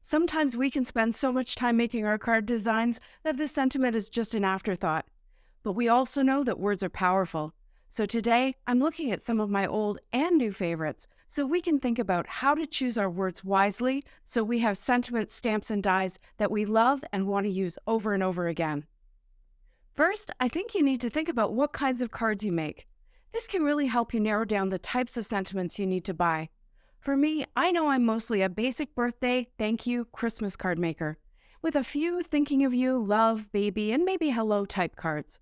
Sometimes we can spend so much time making our card designs that the sentiment is just an afterthought. But we also know that words are powerful. So today, I'm looking at some of my old and new favorites so we can think about how to choose our words wisely so we have sentiment stamps and dies that we love and want to use over and over again. First, I think you need to think about what kinds of cards you make. This can really help you narrow down the types of sentiments you need to buy. For me, I know I'm mostly a basic birthday, thank you, Christmas card maker, with a few thinking of you, love, baby, and maybe hello type cards.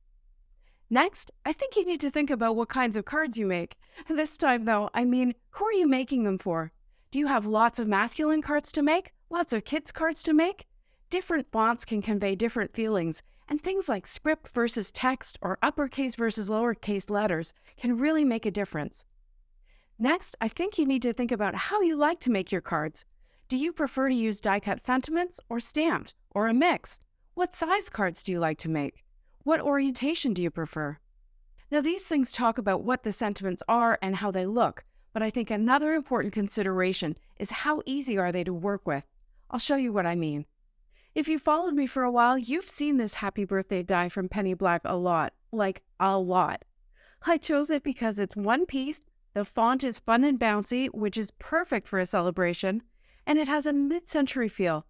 Next, I think you need to think about what kinds of cards you make. This time though, I mean, who are you making them for? Do you have lots of masculine cards to make? Lots of kids cards to make? Different fonts can convey different feelings, and things like script versus text or uppercase versus lowercase letters can really make a difference. Next, I think you need to think about how you like to make your cards. Do you prefer to use die-cut sentiments or stamped or a mix? What size cards do you like to make? What orientation do you prefer? Now, these things talk about what the sentiments are and how they look, but I think another important consideration is how easy are they to work with. I'll show you what I mean. If you followed me for a while, you've seen this happy birthday die from Penny Black a lot, like a lot. I chose it because it's one piece, the font is fun and bouncy, which is perfect for a celebration, and it has a mid-century feel,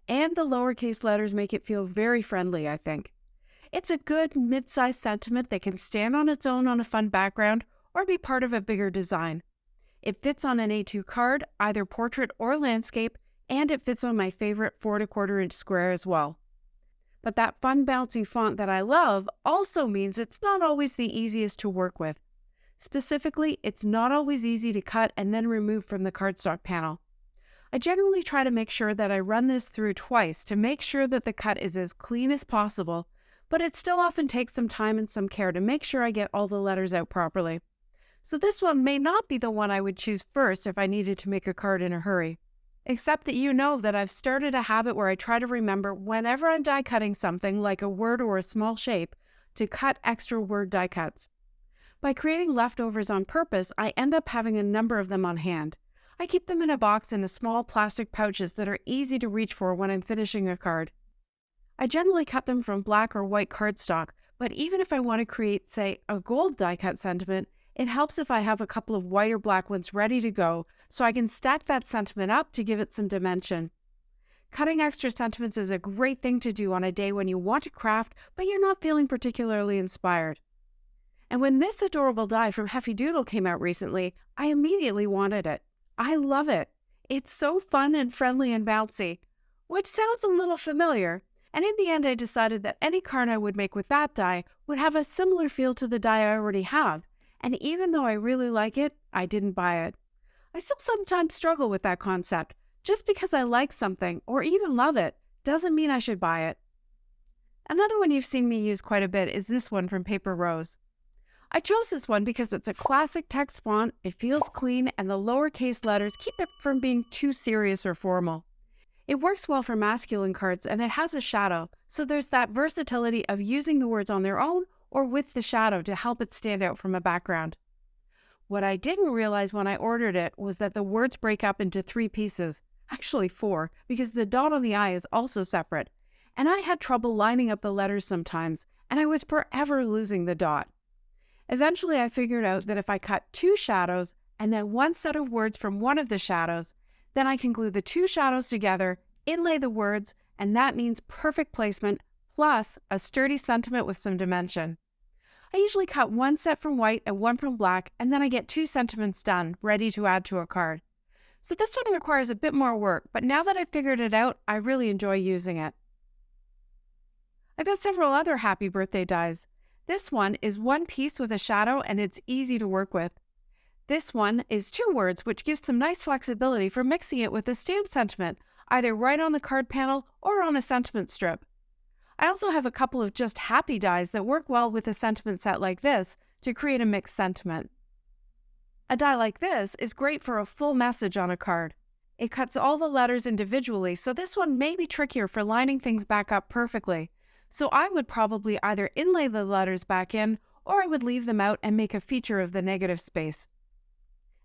and the lowercase letters make it feel very friendly, I think. It's a good mid-sized sentiment that can stand on its own on a fun background or be part of a bigger design. It fits on an A2 card, either portrait or landscape, and it fits on my favorite 4¼ inch square as well. But that fun bouncy font that I love also means it's not always the easiest to work with. Specifically, it's not always easy to cut and then remove from the cardstock panel. I generally try to make sure that I run this through twice to make sure that the cut is as clean as possible, but it still often takes some time and some care to make sure I get all the letters out properly. So this one may not be the one I would choose first if I needed to make a card in a hurry. Except that you know that I've started a habit where I try to remember whenever I'm die cutting something like a word or a small shape to cut extra word die cuts. By creating leftovers on purpose, I end up having a number of them on hand. I keep them in a box in small plastic pouches that are easy to reach for when I'm finishing a card. I generally cut them from black or white cardstock, but even if I want to create, say, a gold die cut sentiment, it helps if I have a couple of white or black ones ready to go so I can stack that sentiment up to give it some dimension. Cutting extra sentiments is a great thing to do on a day when you want to craft, but you're not feeling particularly inspired. And when this adorable die from Heffy Doodle came out recently, I immediately wanted it. I love it. It's so fun and friendly and bouncy, which sounds a little familiar. And in the end, I decided that any card I would make with that die would have a similar feel to the die I already have. And even though I really like it, I didn't buy it. I still sometimes struggle with that concept. Just because I like something or even love it doesn't mean I should buy it. Another one you've seen me use quite a bit is this one from Paper Rose. I chose this one because it's a classic text font, it feels clean, and the lowercase letters keep it from being too serious or formal. It works well for masculine cards and it has a shadow, so there's that versatility of using the words on their own or with the shadow to help it stand out from a background. What I didn't realize when I ordered it was that the words break up into 3 pieces, actually 4, because the dot on the I is also separate, and I had trouble lining up the letters sometimes, and I was forever losing the dot. Eventually, I figured out that if I cut 2 shadows and then 1 set of words from one of the shadows, then I can glue the 2 shadows together, inlay the words, and that means perfect placement plus a sturdy sentiment with some dimension. I usually cut 1 set from white and 1 from black, and then I get 2 sentiments done, ready to add to a card. So this one requires a bit more work, but now that I've figured it out, I really enjoy using it. I've got several other happy birthday dies. This one is 1 piece with a shadow and it's easy to work with. This one is 2 words, which gives some nice flexibility for mixing it with a stamp sentiment, either right on the card panel or on a sentiment strip. I also have a couple of just happy dies that work well with a sentiment set like this to create a mixed sentiment. A die like this is great for a full message on a card. It cuts all the letters individually, so this one may be trickier for lining things back up perfectly. So I would probably either inlay the letters back in, or I would leave them out and make a feature of the negative space.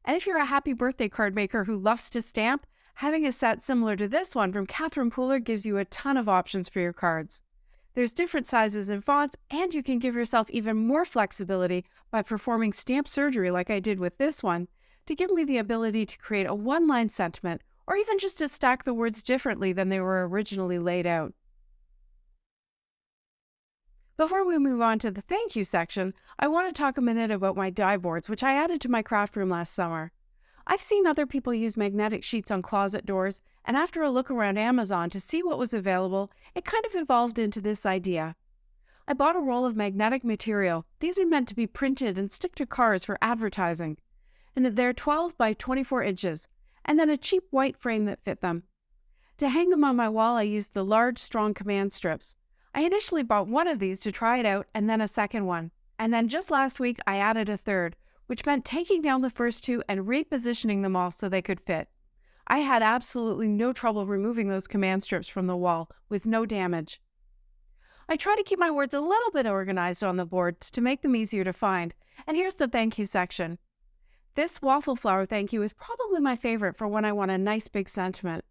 And if you're a happy birthday card maker who loves to stamp, Having a set similar to this one from Catherine Pooler gives you a ton of options for your cards. There's different sizes and fonts, and you can give yourself even more flexibility by performing stamp surgery like I did with this one, to give me the ability to create a one-line sentiment, or even just to stack the words differently than they were originally laid out. Before we move on to the thank you section, I want to talk a minute about my die boards, which I added to my craft room last summer. I've seen other people use magnetic sheets on closet doors, and after a look around Amazon to see what was available, it kind of evolved into this idea. I bought a roll of magnetic material. These are meant to be printed and stick to cars for advertising. And they're 12 by 24 inches, and then a cheap white frame that fit them. To hang them on my wall, I used the large, strong command strips. I initially bought one of these to try it out, and then a second one. And then just last week, I added a third, which meant taking down the first two and repositioning them all so they could fit. I had absolutely no trouble removing those command strips from the wall with no damage. I try to keep my words a little bit organized on the boards to make them easier to find, and here's the thank you section. This waffle flower thank you is probably my favorite for when I want a nice big sentiment.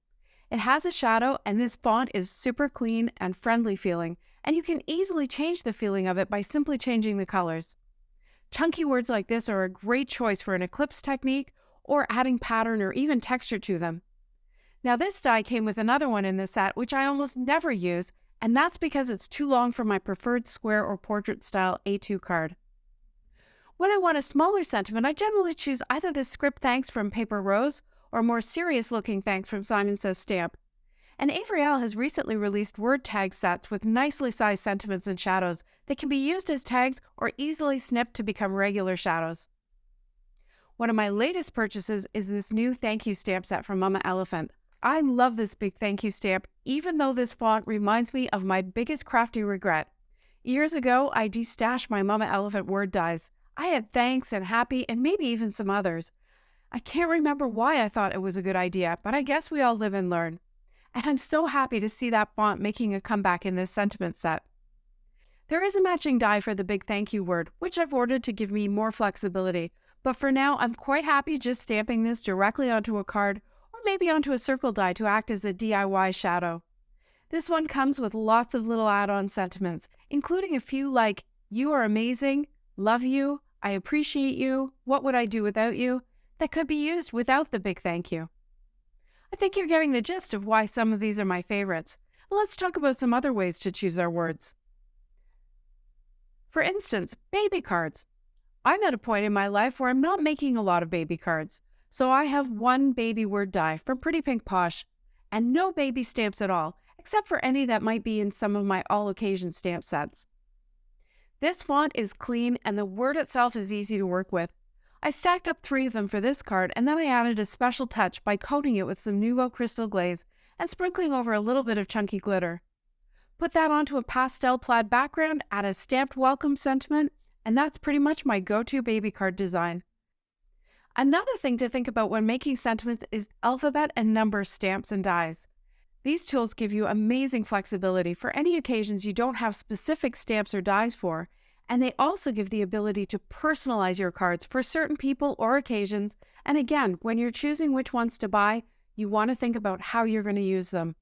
It has a shadow, and this font is super clean and friendly feeling, and you can easily change the feeling of it by simply changing the colors. Chunky words like this are a great choice for an eclipse technique or adding pattern or even texture to them. Now this die came with another one in the set which I almost never use, and that's because it's too long for my preferred square or portrait style A2 card. When I want a smaller sentiment, I generally choose either the script thanks from Paper Rose or more serious looking thanks from Simon Says Stamp. And Avery Elle has recently released word tag sets with nicely sized sentiments and shadows that can be used as tags or easily snipped to become regular shadows. One of my latest purchases is this new thank you stamp set from Mama Elephant. I love this big thank you stamp, even though this font reminds me of my biggest crafty regret. Years ago, I destashed my Mama Elephant word dies. I had thanks and happy and maybe even some others. I can't remember why I thought it was a good idea, but I guess we all live and learn. And I'm so happy to see that font making a comeback in this sentiment set. There is a matching die for the big thank you word, which I've ordered to give me more flexibility, but for now I'm quite happy just stamping this directly onto a card or maybe onto a circle die to act as a DIY shadow. This one comes with lots of little add-on sentiments, including a few like, "You are amazing," "Love you," "I appreciate you," "What would I do without you," that could be used without the big thank you. I think you're getting the gist of why some of these are my favorites. Let's talk about some other ways to choose our words. For instance, baby cards. I'm at a point in my life where I'm not making a lot of baby cards, so I have one baby word die from Pretty Pink Posh, and no baby stamps at all, except for any that might be in some of my all-occasion stamp sets. This font is clean, and the word itself is easy to work with. I stacked up 3 of them for this card, and then I added a special touch by coating it with some Nouveau Crystal glaze and sprinkling over a little bit of chunky glitter. Put that onto a pastel plaid background, add a stamped welcome sentiment, and that's pretty much my go-to baby card design. Another thing to think about when making sentiments is alphabet and number stamps and dies. These tools give you amazing flexibility for any occasions you don't have specific stamps or dies for, and they also give the ability to personalize your cards for certain people or occasions, and again, when you're choosing which ones to buy, you want to think about how you're going to use them.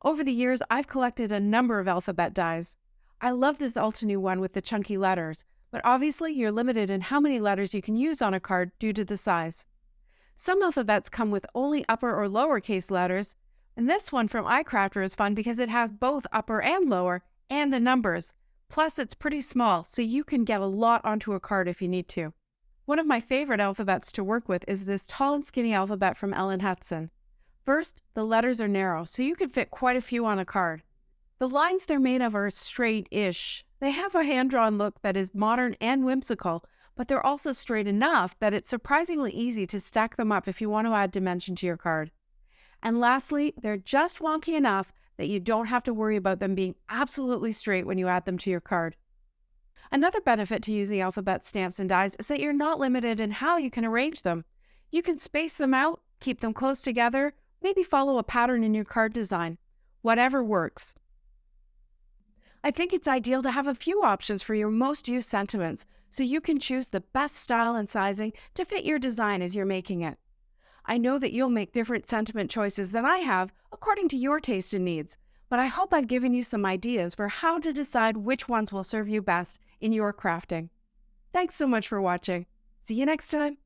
Over the years, I've collected a number of alphabet dies. I love this Altenew one with the chunky letters, but obviously you're limited in how many letters you can use on a card due to the size. Some alphabets come with only upper or lowercase letters, and this one from iCrafter is fun because it has both upper and lower, and the numbers. Plus, it's pretty small, so you can get a lot onto a card if you need to. One of my favorite alphabets to work with is this tall and skinny alphabet from Ellen Hutson. First, the letters are narrow, so you can fit quite a few on a card. The lines they're made of are straight-ish. They have a hand-drawn look that is modern and whimsical, but they're also straight enough that it's surprisingly easy to stack them up if you want to add dimension to your card. And lastly, they're just wonky enough that you don't have to worry about them being absolutely straight when you add them to your card. Another benefit to using alphabet stamps and dies is that you're not limited in how you can arrange them. You can space them out, keep them close together, maybe follow a pattern in your card design. Whatever works. I think it's ideal to have a few options for your most used sentiments, so you can choose the best style and sizing to fit your design as you're making it. I know that you'll make different sentiment choices than I have according to your taste and needs, but I hope I've given you some ideas for how to decide which ones will serve you best in your crafting. Thanks so much for watching. See you next time.